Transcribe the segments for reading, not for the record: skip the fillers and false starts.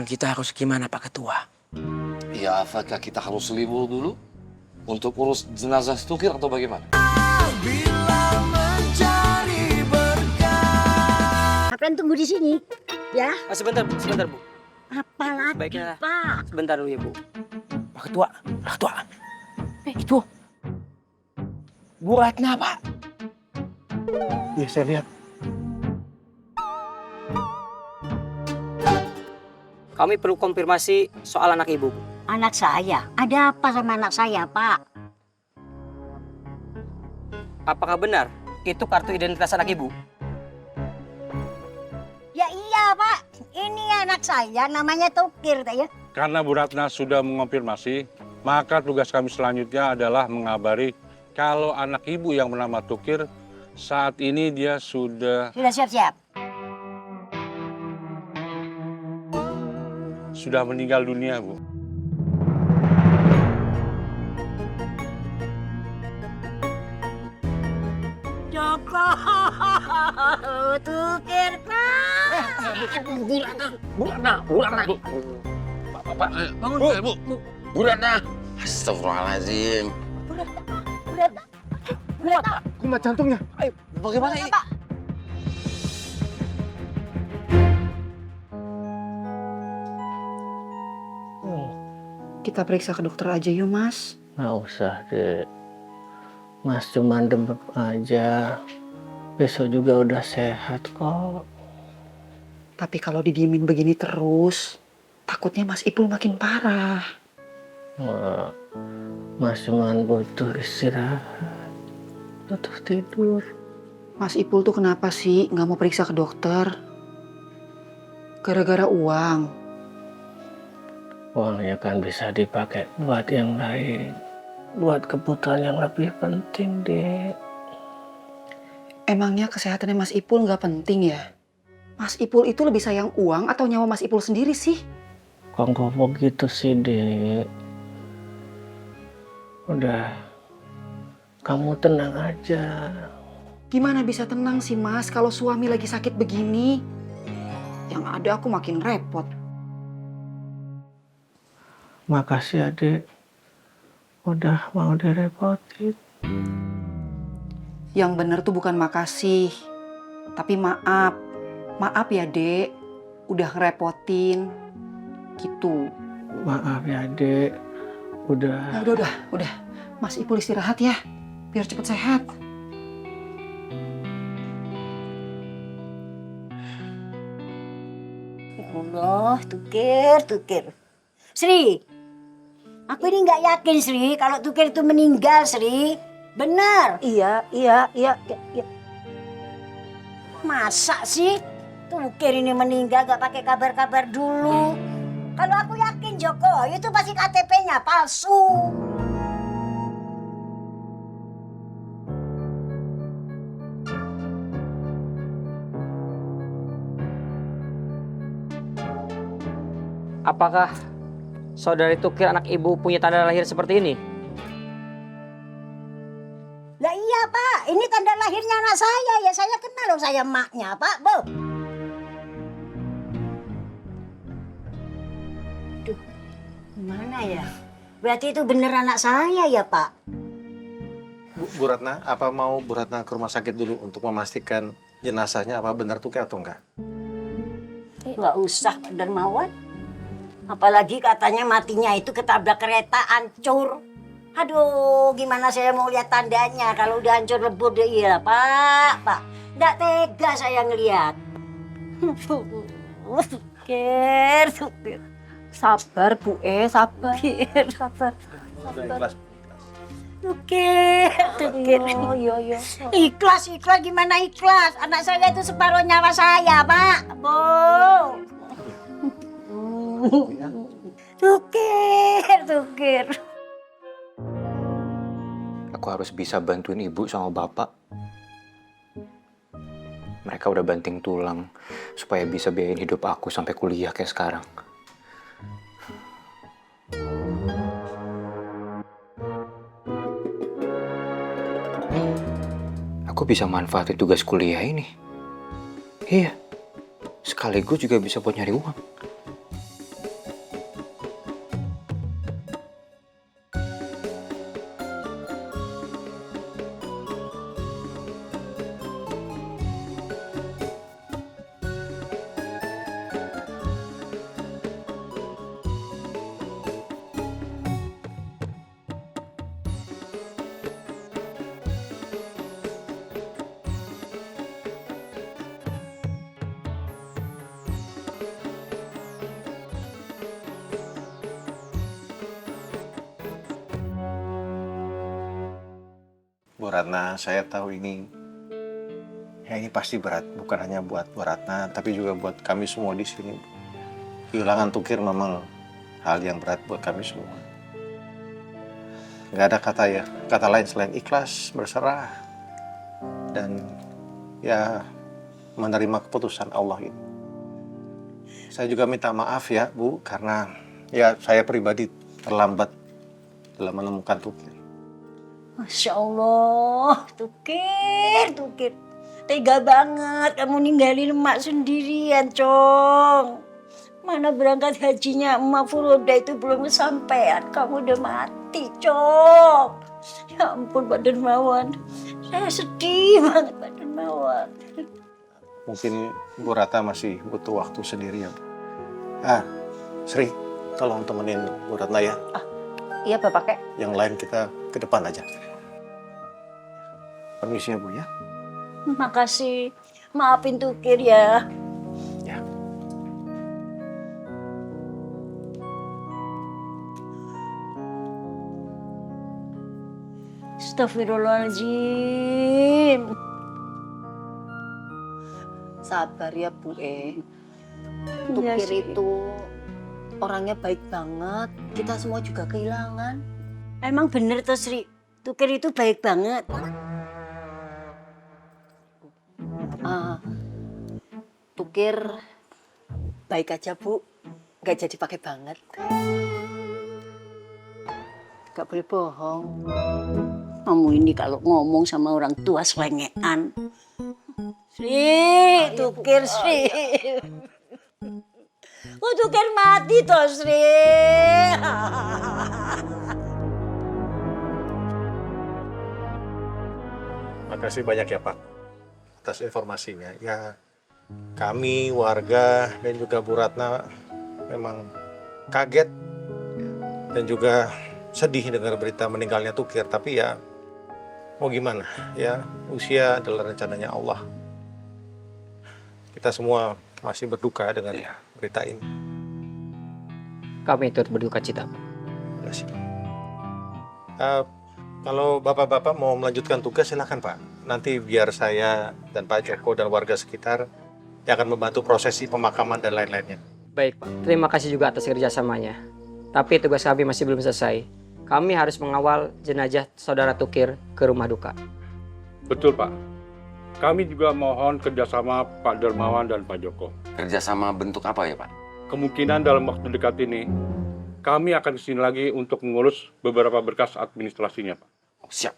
sekarang kita harus gimana Pak Ketua? Ya, apakah kita harus libur dulu untuk urus jenazah Tukir atau bagaimana? Ngapain tunggu di sini? Ya? Sebentar Bu. Apalagi, Baiknya. Pak? Sebentar dulu ya Bu. Pak Ketua. Itu Bu Ratna Pak. Iya, saya lihat. Kami perlu konfirmasi soal anak Ibu. Anak saya? Ada apa sama anak saya, Pak? Apakah benar itu kartu identitas anak Ibu? Ya iya, Pak. Ini anak saya, namanya Tukir, ya. Karena Bu Ratna sudah mengonfirmasi, maka tugas kami selanjutnya adalah mengabari kalau anak ibu yang bernama Tukir saat ini dia sudah Sudah siap-siap. meninggal dunia, Bu. Joko, Tukir, Pak. Bu Ratna. Pak, bangun Bu. Bu Ratna. Astagfirullahaladzim. Kumat jantungnya. Bagaimana ini? Kita periksa ke dokter aja yuk, Mas. Nggak usah, Dek. Mas cuma demam aja. Besok juga udah sehat kok. Tapi kalau didiemin begini terus, takutnya Mas Ipul makin parah. Wah, Mas cuma butuh istirahat. Butuh tidur. Mas Ipul tuh kenapa sih nggak mau periksa ke dokter? Gara-gara uang. Uangnya kan bisa dipakai buat yang lain. Buat kebutuhan yang lebih penting, Dek. Emangnya kesehatannya Mas Ipul nggak penting ya? Mas Ipul itu lebih sayang uang atau nyawa Mas Ipul sendiri sih? Kok ngomong gitu sih, Dek? Udah, kamu tenang aja. Gimana bisa tenang sih, Mas, kalau suami lagi sakit begini? Yang ada aku makin repot. Makasih, Adik. Udah mau direpotin. Yang bener tuh bukan makasih, tapi maaf. Maaf ya, Dek. Udah ngerepotin. Gitu. Maaf ya, Dek. Nah, udah. Mas Ipul istirahat ya, biar cepet sehat. Ya Allah, Tukir. Sri, aku ini nggak yakin, Sri, kalau Tukir itu meninggal, Sri. Benar. Iya. Masa sih Tukir ini meninggal gak pakai kabar-kabar dulu? Kalau aku yakin Joko, itu pasti KTP-nya palsu. Apakah saudari Tukir anak Ibu punya tanda lahir seperti ini? Lah iya, Pak. Ini tanda lahirnya anak saya. Ya saya kenal loh, saya emaknya, Pak. Bo. Duh, gimana ya? Berarti itu bener anak saya ya, Pak? Bu Ratna, apa mau Bu Ratna ke rumah sakit dulu untuk memastikan jenazahnya apa benar Tukir atau enggak? Nggak usah, Pak Darmawan. Apalagi katanya matinya itu ketabrak kereta, hancur. Aduh, gimana saya mau lihat tandanya kalau udah hancur lebur deh. Iya, Pak. Nggak tega saya ngelihat. Tukir. Sabar, Bu sabar. Tukir. Iya. Ikhlas gimana ikhlas? Anak saya itu separuh nyawa saya, Pak. Bu. Tukir. Aku harus bisa bantuin ibu sama bapak. Mereka udah banting tulang supaya bisa biayain hidup aku sampai kuliah kayak sekarang. Aku bisa manfaatin tugas kuliah ini. Iya, sekaligus juga bisa buat nyari uang. Bu Ratna, saya tahu ini pasti berat, bukan hanya buat Bu Ratna, tapi juga buat kami semua di sini. Kehilangan Tukir memang hal yang berat buat kami semua. Nggak ada kata lain selain ikhlas, berserah, dan ya menerima keputusan Allah ini. Saya juga minta maaf ya Bu, karena ya saya pribadi terlambat dalam menemukan Tukir. Masya Allah, Tukir. Tega banget kamu ninggalin emak sendirian, Cong. Mana berangkat hajinya emak Furoda itu belum kesampaian, kamu udah mati, Cong. Ya ampun Pak Dermawan, saya sedih banget Pak Dermawan. Mungkin Bu Ratna masih butuh waktu sendiri ya Bu. Sri, tolong temenin Bu Ratna ya. Iya Bapak Kek. Yang lain kita ke depan aja. Permisi ya Bu ya. Makasih, maafin Tukir ya. Ya. Astagfirullahaladzim. Sabar ya Bu Iya Tukir sih. itu orangnya baik banget. Kita semua juga kehilangan. Emang bener tuh Sri, Tukir itu baik banget. Tukir baik aja Bu, nggak jadi pakai banget. Gak boleh bohong. Kamu ini kalau ngomong sama orang tua selengean. Sri, Tukir Sri. Oh, Tukir mati toh Sri. Makasih banyak ya Pak atas informasinya. Ya, kami, warga, dan juga Bu Ratna memang kaget dan juga sedih dengar berita meninggalnya Tukir. Tapi ya mau gimana ya, usia adalah rencananya Allah. Kita semua masih berduka dengan berita ini. Kami turut berduka cita. Terima kasih. Kalau Bapak-Bapak mau melanjutkan tugas silakan Pak. Nanti biar saya dan Pak Joko dan warga sekitar yang akan membantu prosesi pemakaman dan lain-lainnya. Baik Pak, terima kasih juga atas kerjasamanya. Tapi tugas kami masih belum selesai. Kami harus mengawal jenazah saudara Tukir ke rumah duka. Betul Pak. Kami juga mohon kerjasama Pak Dermawan dan Pak Joko. Kerjasama bentuk apa ya Pak? Kemungkinan dalam waktu dekat ini, kami akan kesini lagi untuk mengurus beberapa berkas administrasinya Pak. Siap.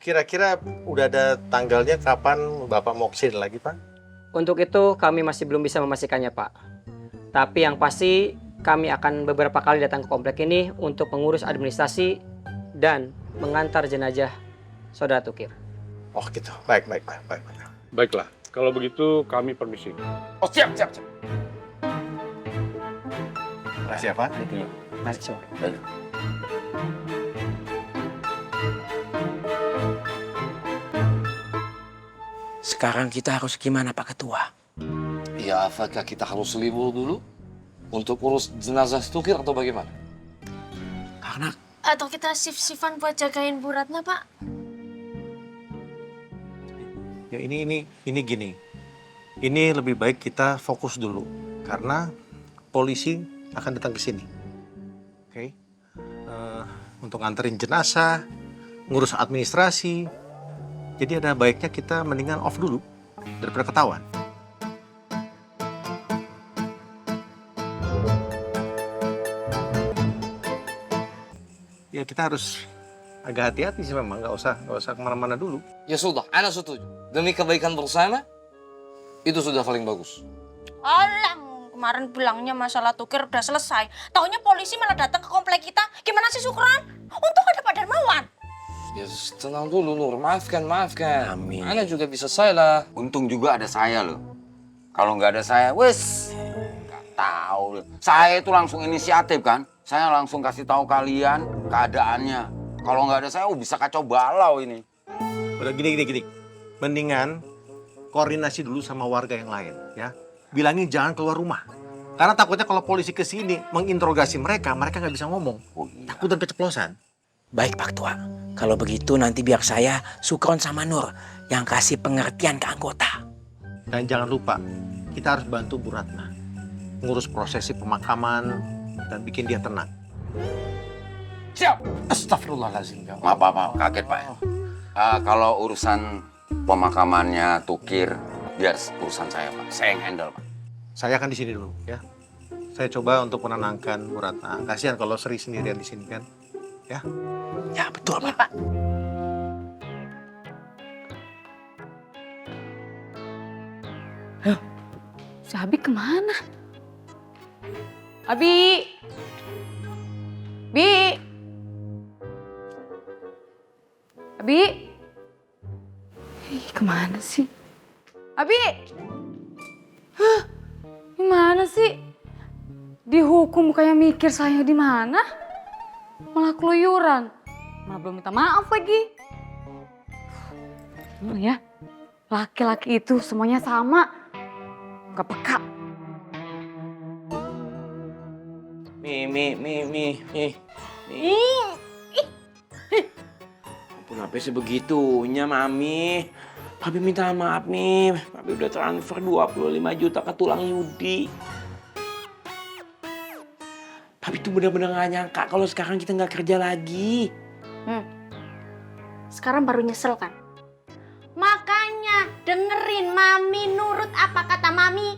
Kira-kira udah ada tanggalnya kapan Bapak mau kesini lagi Pak? Untuk itu kami masih belum bisa memastikannya Pak. Tapi yang pasti kami akan beberapa kali datang ke komplek ini untuk mengurus administrasi dan mengantar jenazah saudara Tukir. Oh gitu, baik. Baiklah, kalau begitu kami permisi. Oh siap. Terima kasih ya Pak. Masih Baik. Sekarang kita harus gimana Pak Ketua? Ya, apakah kita harus libur dulu untuk urus jenazah Tukir atau bagaimana? Karena Atau kita shift-shiftan buat jagain Bu Ratna, Pak? Ya ini gini. Ini lebih baik kita fokus dulu karena polisi akan datang ke sini. Oke. Untuk nganterin jenazah, ngurus administrasi. Jadi ada baiknya kita mendingan off dulu daripada ketahuan. Ya kita harus agak hati-hati sih memang, nggak usah kemana-mana dulu. Ya sudah, ana setuju. Demi kebaikan bersama, itu sudah paling bagus. Alang, kemarin bilangnya masalah Tukir udah selesai. Taunya polisi malah datang ke komplek kita. Gimana sih Syukran? Untung ada Pak Dermawan. Ya tenang dulu Nur, maafkan. Amin. Ana juga bisa salah. untung juga ada saya loh. Kalau nggak ada saya, wes nggak tahu. Saya itu langsung inisiatif kan. Saya langsung kasih tahu kalian keadaannya. Kalau nggak ada saya, bisa kacau balau ini. Udah gini. Mendingan koordinasi dulu sama warga yang lain ya. Bilangin jangan keluar rumah. Karena takutnya kalau polisi kesini menginterogasi mereka nggak bisa ngomong. Oh, iya. Takut dan keceplosan. Baik Pak Ketua. Kalau begitu nanti biar saya, Sukron sama Nur yang kasih pengertian ke anggota. Dan jangan lupa, kita harus bantu Bu Ratna ngurus prosesi pemakaman dan bikin dia tenang. Siap. Astagfirullahaladzim. Maaf, kaget Pak. Kalau urusan pemakamannya Tukir, biar urusan saya Pak. Saya yang handle Pak. Saya akan di sini dulu ya. Saya coba untuk menenangkan Bu Ratna. Kasihan kalau Sri sendirian di sini kan. Ya. Ya betul Iya, Pak. Pak. Si Abi kemana? Abi! Bi! Abi! Ih, kemana sih? Abi! Hah? Gimana sih? Dihukum kayak mikir saya di mana? Malah keluyuran. Malah belum minta maaf lagi. Ya, laki-laki itu semuanya sama. Gak peka. Mi. Kenapa sebegitunya, Mami? Papi minta maaf, Mi. Papi udah transfer 25 juta ke tulang Yudi. Papi tuh benar-benar gak nyangka kalau sekarang kita nggak kerja lagi. Sekarang baru nyesel kan? Makanya dengerin Mami, nurut apa kata Mami.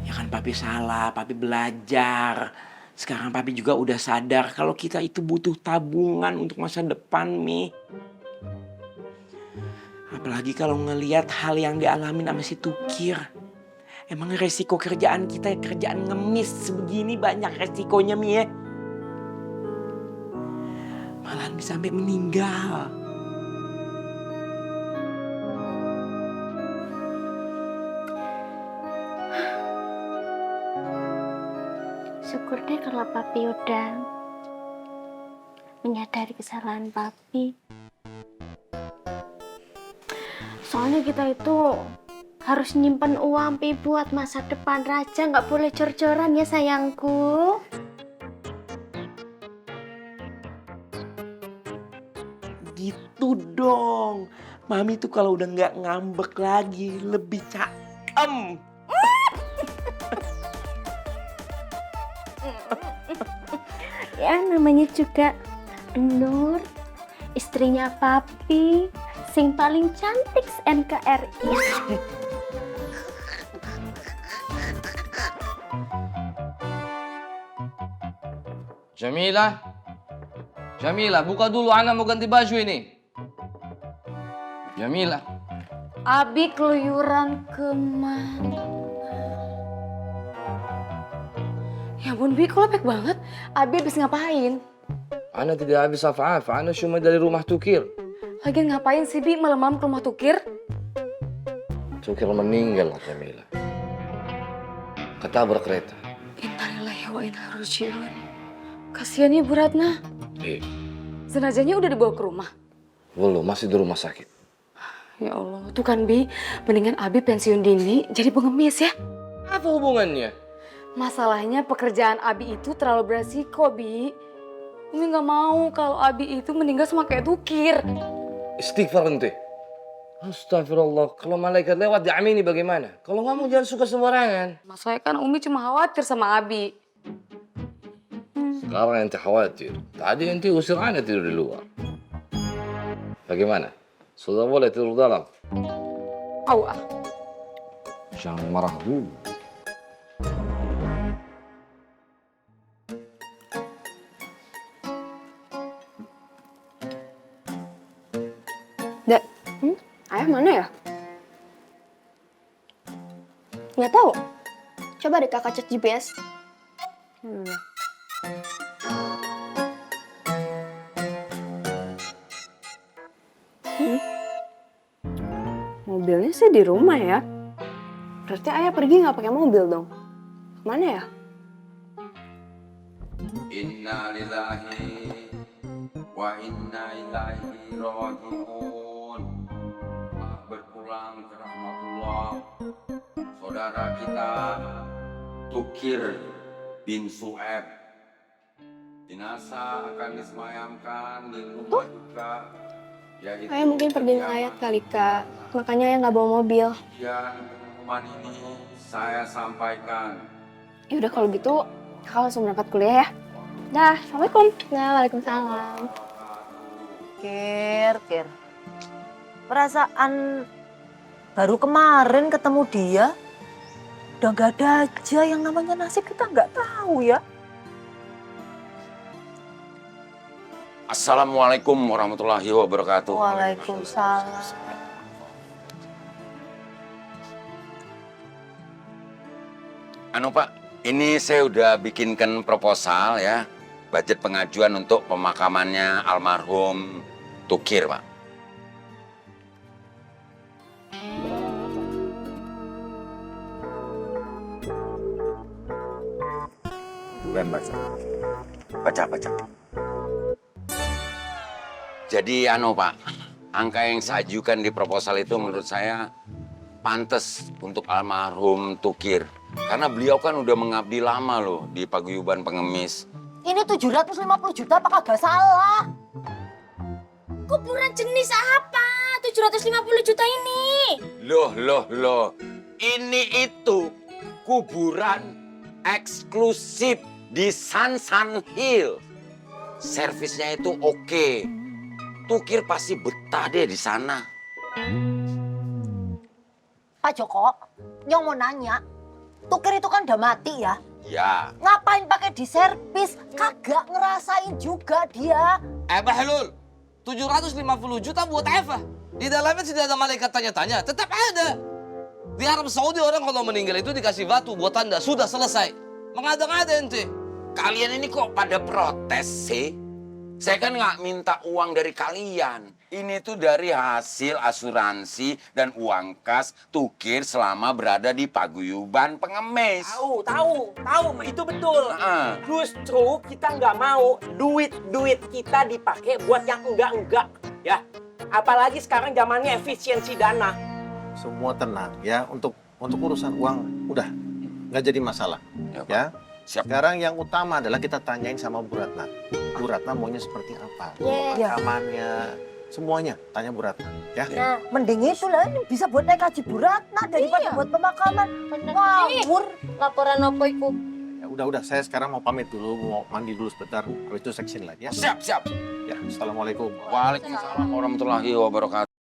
Ya kan Papi salah, Papi belajar. Sekarang Papi juga udah sadar kalau kita itu butuh tabungan untuk masa depan, Mi. Apalagi kalau ngelihat hal yang dialami sama si Tukir. Emang resiko kerjaan kita kerjaan ngemis sebegini banyak resikonya, Mi ya. Malahan bisa sampai meninggal. Syukur deh kalau Papi udah menyadari kesalahan Papi. Soalnya kita itu harus nyimpen uang Pi buat masa depan Raja, nggak boleh cor-coran ya sayangku. Gitu dong. Mami tuh kalau udah nggak ngambek lagi lebih caem. Ya namanya juga Nur, istrinya Papi, sing paling cantik NKRI. Jamila, buka dulu, Ana mau ganti baju ini. Jamila. Abi keluyuran kemana? Ya ampun, Bi, kok lepek banget? Abi habis ngapain? Ana tidak habis apa-apa, Ana cuma dari rumah Tukir. Lagian ngapain sih, Bi, malam-malam ke rumah Tukir? Tukir meninggal, Jamila. Ketabrak kereta. Innalillahi wa inna ilaihi raji'un. Kasihan ya Bu Ratna. Iya. Jenazahnya udah dibawa ke rumah? Belum, masih di rumah sakit. Ya Allah, tuh kan Bi, mendingan Abi pensiun dini jadi pengemis ya. Apa hubungannya? Masalahnya pekerjaan Abi itu terlalu beresiko, Bi. Umi nggak mau kalau Abi itu meninggal sama kayak Tukir. Istighfar ente. Astagfirullah, kalau malaikat lewat diamini bagaimana? Kalau ngomong jangan suka sembarangan. Masalahnya kan Umi cuma khawatir sama Abi. Sekarang ente khawatir. Tadi ente usir Ana tidur di luar. Bagaimana? Sudah boleh tidur dalam? Awas. Jangan marah dulu. Dek, ayah mana ya? Nggak tahu. Coba deh kakak cek GPS. Mobilnya sih di rumah ya. Berarti ayah pergi nggak pakai mobil dong. Mana ya? Inna lillahi wa inna ilaihi raji'un. Berpulang ke rahmatullah saudara kita Tukir bin Su'eb Jenazah akan disemayamkan di rumah duka. Yaitu Ayah mungkin pergi ngelayat kali, Kak. Makanya ayah nggak bawa mobil. Dan pengumuman ini saya sampaikan. Ya udah kalau gitu, kakak langsung berangkat kuliah ya. Dah, assalamualaikum. Nah, waalaikumsalam. Kir. Perasaan baru kemarin ketemu dia, udah gak ada aja yang namanya nasib kita nggak tahu ya. Assalamualaikum warahmatullahi wabarakatuh. Waalaikumsalam. Anu Pak, ini saya udah bikinkan proposal ya, budget pengajuan untuk pemakamannya almarhum Tukir, Pak. Bukan baca. Jadi anu Pak, angka yang saya ajukan di proposal itu menurut saya pantas untuk almarhum Tukir. Karena beliau kan udah mengabdi lama loh di Paguyuban Pengemis. Ini 750 juta apa kagak salah? Kuburan jenis apa? 750 juta ini. Loh. Ini itu kuburan eksklusif di Sansan Hill. Servisnya itu oke. Tukir pasti betah deh di sana. Pak Joko, yang mau nanya, Tukir itu kan udah mati ya? Ya. Ngapain pakai diservis? Kagak ngerasain juga dia. Bahlul, 750 juta buat apa? Di dalamnya tidak ada malaikat tanya-tanya, tetap ada. Di Arab Saudi orang kalau meninggal itu dikasih batu buat tanda, sudah selesai. Mengada-ngada ente. Kalian ini kok pada protes sih? Saya kan nggak minta uang dari kalian. Ini tuh dari hasil asuransi dan uang kas Tukir selama berada di Paguyuban Pengemis. Tahu, itu betul. Justru kita nggak mau duit kita dipakai buat yang enggak, ya. Apalagi sekarang zamannya efisiensi dana. Semua tenang ya, untuk urusan uang udah nggak jadi masalah ya. Siap. Sekarang yang utama adalah kita tanyain sama Bu Ratna. Bu Ratna maunya seperti apa? Pemakamannya, semuanya tanya Bu Ratna ya. Nah, mending itu lah, ini bisa buat naik haji Bu Ratna daripada buat pemakaman. Ngawur. Laporan apa iku? Ya, udah, saya sekarang mau pamit dulu, mau mandi dulu sebentar, habis itu section lain ya. Siap. Ya, assalamualaikum. Waalaikumsalam warahmatullahi wabarakatuh.